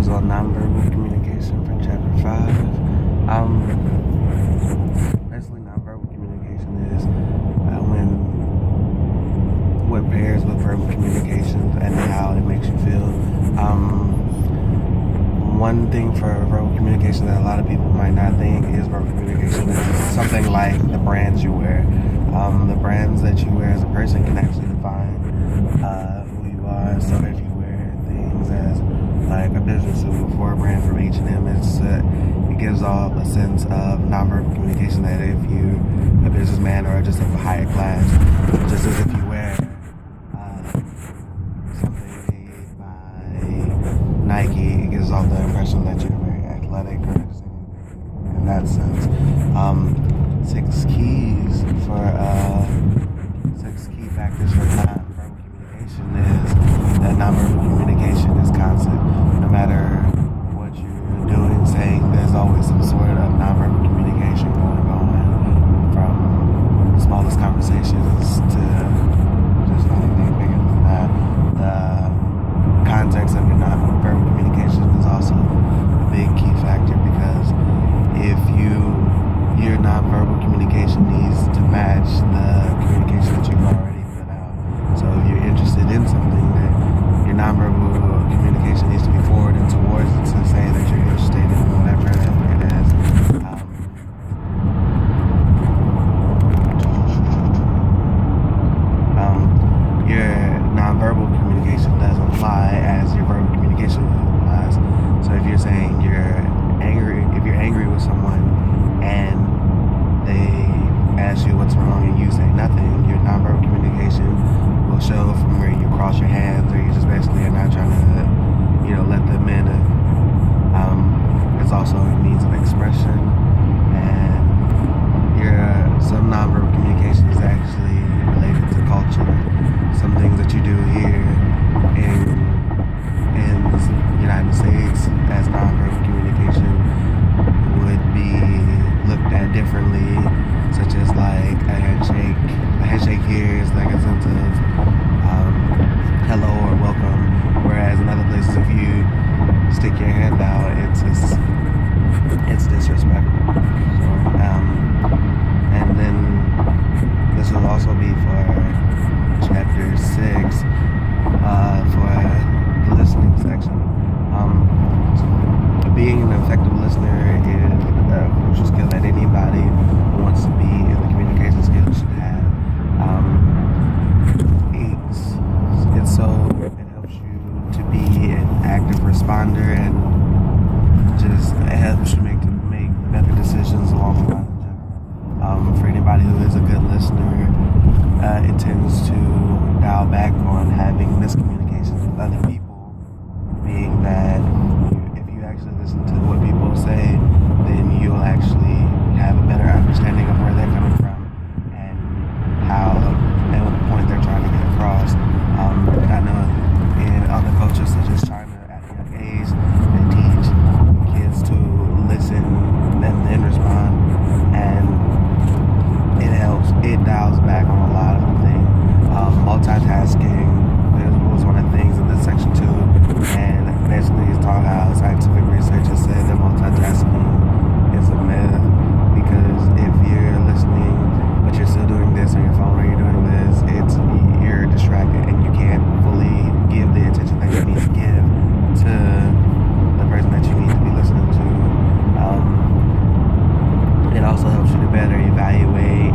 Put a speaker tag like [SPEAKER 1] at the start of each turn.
[SPEAKER 1] is on nonverbal communication from chapter 5. Basically, nonverbal communication is when what pairs with verbal communication and how it makes you feel. One thing for verbal communication that a lot of people might not think is verbal communication is something like the brands you wear. The brands that you wear as a person can actually define who you are. So if you wear things as like a business suit for a brand from H&M, it gives off a sense of nonverbal communication that if you're a businessman or just of a higher class, just as if you wear something made by Nike, it gives off the impression that you're very athletic or in that sense. Six key factors for nonverbal communication is that nonverbal communication is constant. No matter what you're doing, saying, there's always some sort of nonverbal communication going on, from the smallest conversations to just anything bigger than that. The context of your nonverbal communication is also a big key factor, because if your nonverbal communication needs to match the communication that you've already put out. So if you're interested in something, that your nonverbal communication needs to be forwarded towards it to say that you're interested in whatever it is. Your nonverbal communication doesn't fly as your verbal communication flies. So if you're saying if you're angry with someone and they ask you what's wrong and you say nothing, your nonverbal communication will show from where you cross your hands, or you just basically are not trying to, let them in. It's also a means of expression, and some nonverbal communication is actually related to culture. Some things that you do here in the United States as nonverbal communication would be looked at differently, such as like a handshake. A handshake here is like a sense of hello or welcome, whereas in other places, if you stick your hand out, it's disrespectful. So, and then this will also be for chapter 6 for the listening section. Being an effective listener is a crucial skill that anybody who wants to be in the communication skills should have. It helps you to be an active responder, and just it helps you make better decisions along the line. For anybody who is a good listener, it tends to dial back on having miscommunications with other people, being that if you actually listen to what people say, then you'll actually have a better understanding of where they're coming from and what point they're trying to get across. I know in other cultures such as China, at a young age, they teach kids to listen and then respond, and it dials back on a lot of things. Multitasking was one of the things in this section too, and basically it's taught how scientific research has said that multitasking is a myth, because if you're listening but you're still doing this on your phone or you're doing this, you're distracted and you can't fully give the attention that you need to give to the person that you need to be listening to. It also helps you to better evaluate